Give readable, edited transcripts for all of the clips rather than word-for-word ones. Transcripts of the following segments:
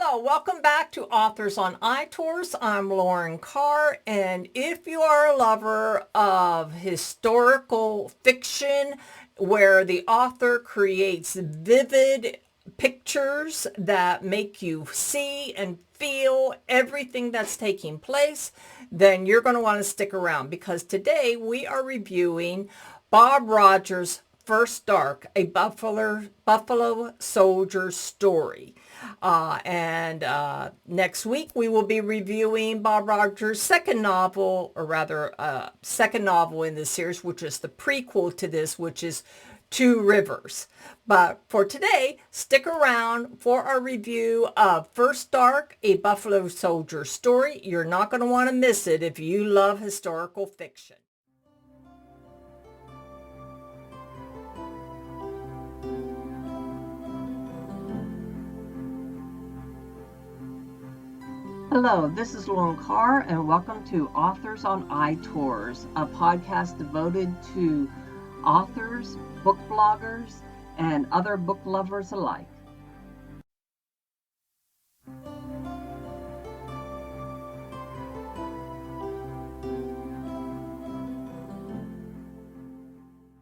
Hello, welcome back to Authors on iTours. I'm Lauren Carr, and if you are a lover of historical fiction where the author creates vivid pictures that make you see and feel everything that's taking place, then you're going to want to stick around because today we are reviewing Bob Rogers' First Dark, a Buffalo Soldier story. Next week we will be reviewing Bob Rogers' second novel, or rather second novel in this series, which is the prequel to this, which is Two Rivers. But for today, stick around for our review of First Dark, a Buffalo Soldier story. You're not going to want to miss it if you love historical fiction. Hello, this is Lauren Carr, and welcome to Authors on iTours, a podcast devoted to authors, book bloggers, and other book lovers alike.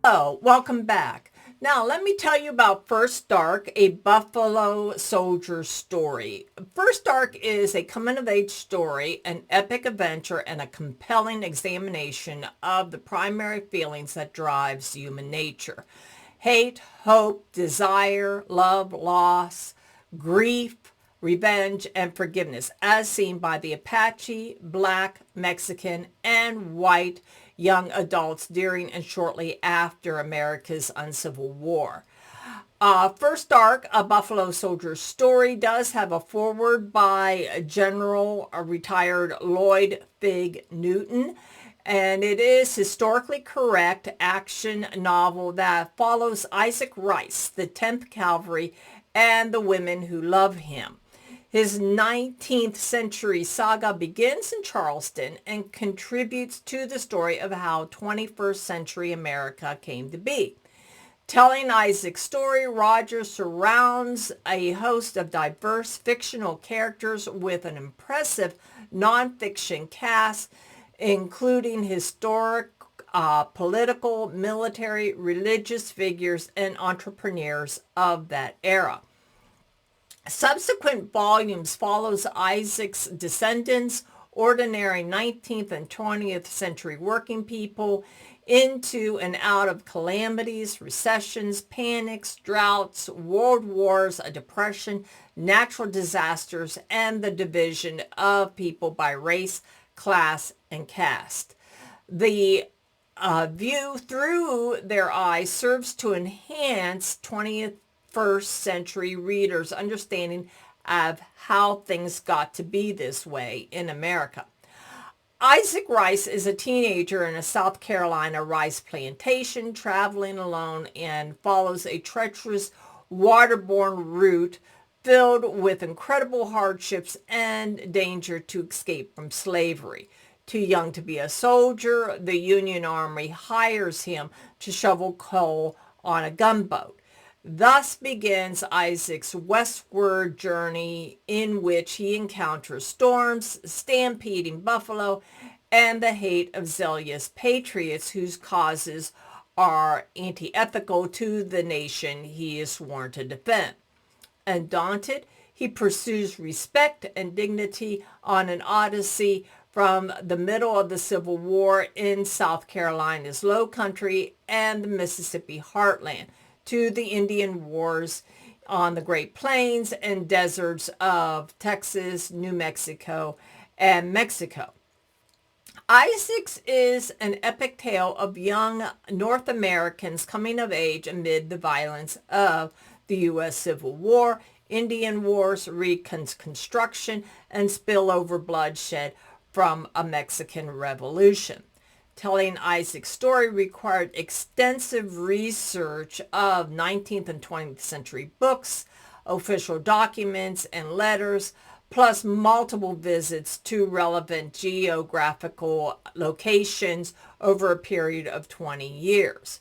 Hello, welcome back. Now, let me tell you about First Dark, a Buffalo Soldier story. First Dark is a coming-of-age story, an epic adventure, and a compelling examination of the primary feelings that drives human nature. Hate, hope, desire, love, loss, grief, revenge, and forgiveness, as seen by the Apache, Black, Mexican, and white young adults during and shortly after America's Uncivil War. First Dark, a Buffalo Soldier story, does have a foreword by General retired Lloyd Fig Newton, and it is historically correct action novel that follows Isaac Rice, the 10th Cavalry, and the women who love him. His 19th century saga begins in Charleston and contributes to the story of how 21st century America came to be. Telling Isaac's story, Rogers surrounds a host of diverse fictional characters with an impressive nonfiction cast, including historic, political, military, religious figures, and entrepreneurs of that era. Subsequent volumes follows Isaac's descendants, ordinary 19th and 20th century working people, into and out of calamities, recessions, panics, droughts, world wars, a depression, natural disasters, and the division of people by race, class, and caste. The view through their eyes serves to enhance 20th first century readers' understanding of how things got to be this way in America. Isaac Rice is a teenager in a South Carolina rice plantation, traveling alone, and follows a treacherous waterborne route filled with incredible hardships and danger to escape from slavery. Too young to be a soldier, the Union Army hires him to shovel coal on a gunboat. Thus begins Isaac's westward journey, in which he encounters storms, stampeding buffalo, and the hate of zealous patriots whose causes are antithetical to the nation he is sworn to defend. Undaunted, he pursues respect and dignity on an odyssey from the middle of the Civil War in South Carolina's Low Country and the Mississippi heartland, to the Indian Wars on the Great Plains and deserts of Texas, New Mexico, and Mexico. Isaac's is an epic tale of young North Americans coming of age amid the violence of the U.S. Civil War, Indian Wars, Reconstruction, and spillover bloodshed from a Mexican Revolution. Telling Isaac's story required extensive research of 19th and 20th century books, official documents, and letters, plus multiple visits to relevant geographical locations over a period of 20 years.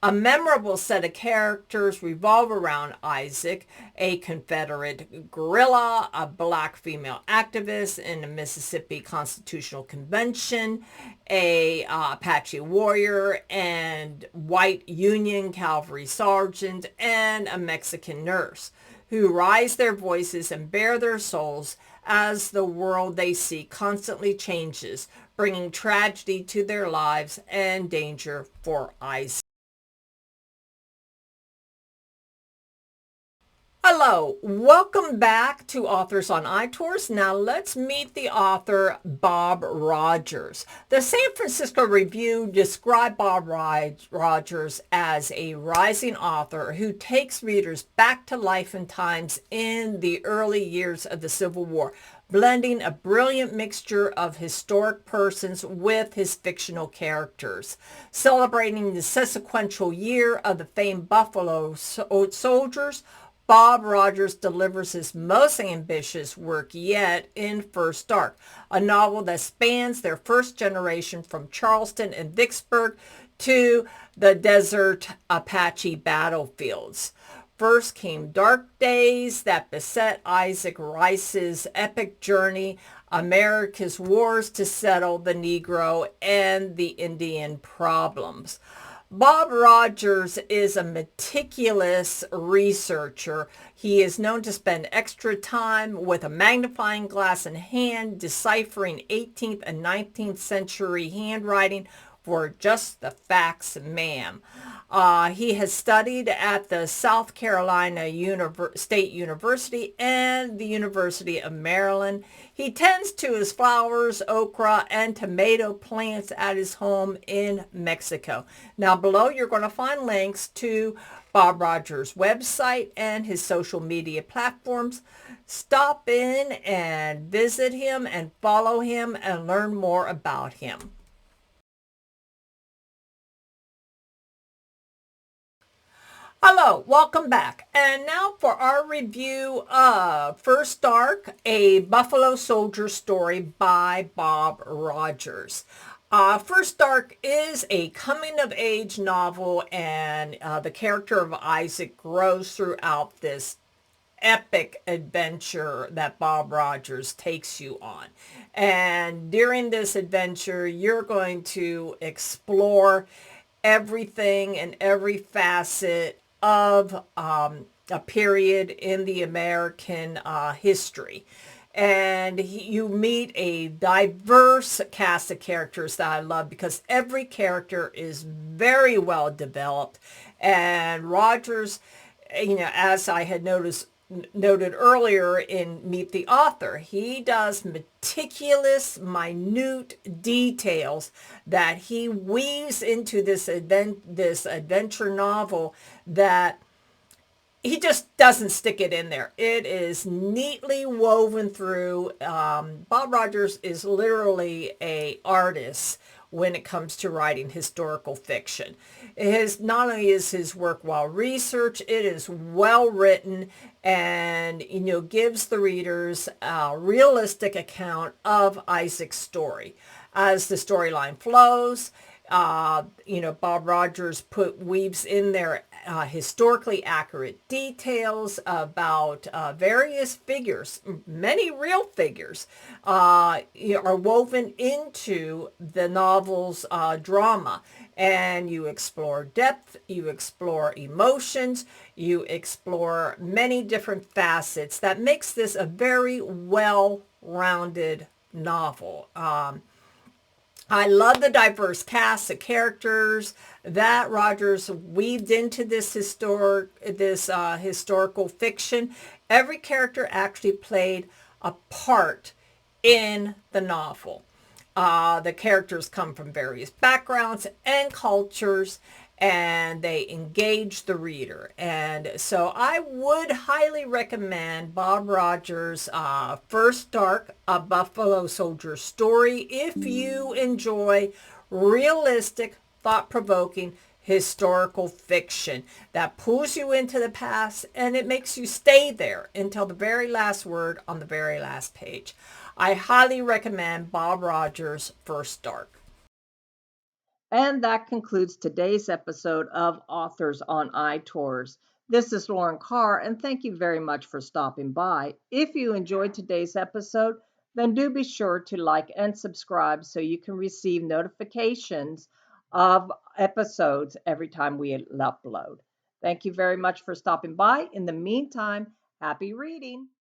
A memorable set of characters revolve around Isaac, a Confederate guerrilla, a black female activist in the Mississippi Constitutional Convention, a Apache warrior, and white Union cavalry sergeant, and a Mexican nurse, who raise their voices and bare their souls as the world they see constantly changes, bringing tragedy to their lives and danger for Isaac. Hello, welcome back to Authors on iTours. Now let's meet the author Bob Rogers. The San Francisco Review described Bob Rogers as a rising author who takes readers back to life and times in the early years of the Civil War, blending a brilliant mixture of historic persons with his fictional characters. Celebrating the sequential year of the famed Buffalo Soldiers, Bob Rogers delivers his most ambitious work yet in First Dark, a novel that spans their first generation from Charleston and Vicksburg to the desert Apache battlefields. First came dark days that beset Isaac Rice's epic journey, America's wars to settle the Negro and the Indian problems. Bob Rogers is a meticulous researcher. He is known to spend extra time with a magnifying glass in hand, deciphering 18th and 19th century handwriting for just the facts, ma'am. He has studied at the South Carolina State University and the University of Maryland. He tends to his flowers, okra, and tomato plants at his home in Mexico. Now below you're going to find links to Bob Rogers' website and his social media platforms. Stop in and visit him and follow him and learn more about him. Hello, welcome back. And now for our review of First Dark, a Buffalo Soldier story by Bob Rogers. First Dark is a coming-of-age novel, and the character of Isaac grows throughout this epic adventure that Bob Rogers takes you on. And during this adventure, you're going to explore everything and every facet of a period in the American history. And you meet a diverse cast of characters that I love because every character is very well developed. And Rogers, as I had noted earlier in Meet the Author, he does meticulous, minute details that he weaves into this adventure novel that he just doesn't stick it in there. It is neatly woven through. Bob Rogers is literally an artist when it comes to writing historical fiction. Not only is his work well researched, it is well written and gives the readers a realistic account of Isaac's story. As the storyline flows, Bob Rogers weaves in there historically accurate details about various figures. Many real figures are woven into the novel's drama. And you explore depth, you explore emotions, you explore many different facets that makes this a very well-rounded novel. I love the diverse cast of characters that Rogers weaved into this historical fiction. Every character actually played a part in the novel. The characters come from various backgrounds and cultures, and they engage the reader. And so I would highly recommend Bob Rogers' First Dark, a Buffalo Soldier story, if you enjoy realistic, thought-provoking historical fiction that pulls you into the past and it makes you stay there until the very last word on the very last page. I highly recommend Bob Rogers' First Dark. And that concludes today's episode of Authors on iTours. This is Lauren Carr, and thank you very much for stopping by. If you enjoyed today's episode, then do be sure to like and subscribe so you can receive notifications of episodes every time we upload. Thank you very much for stopping by. In the meantime, happy reading.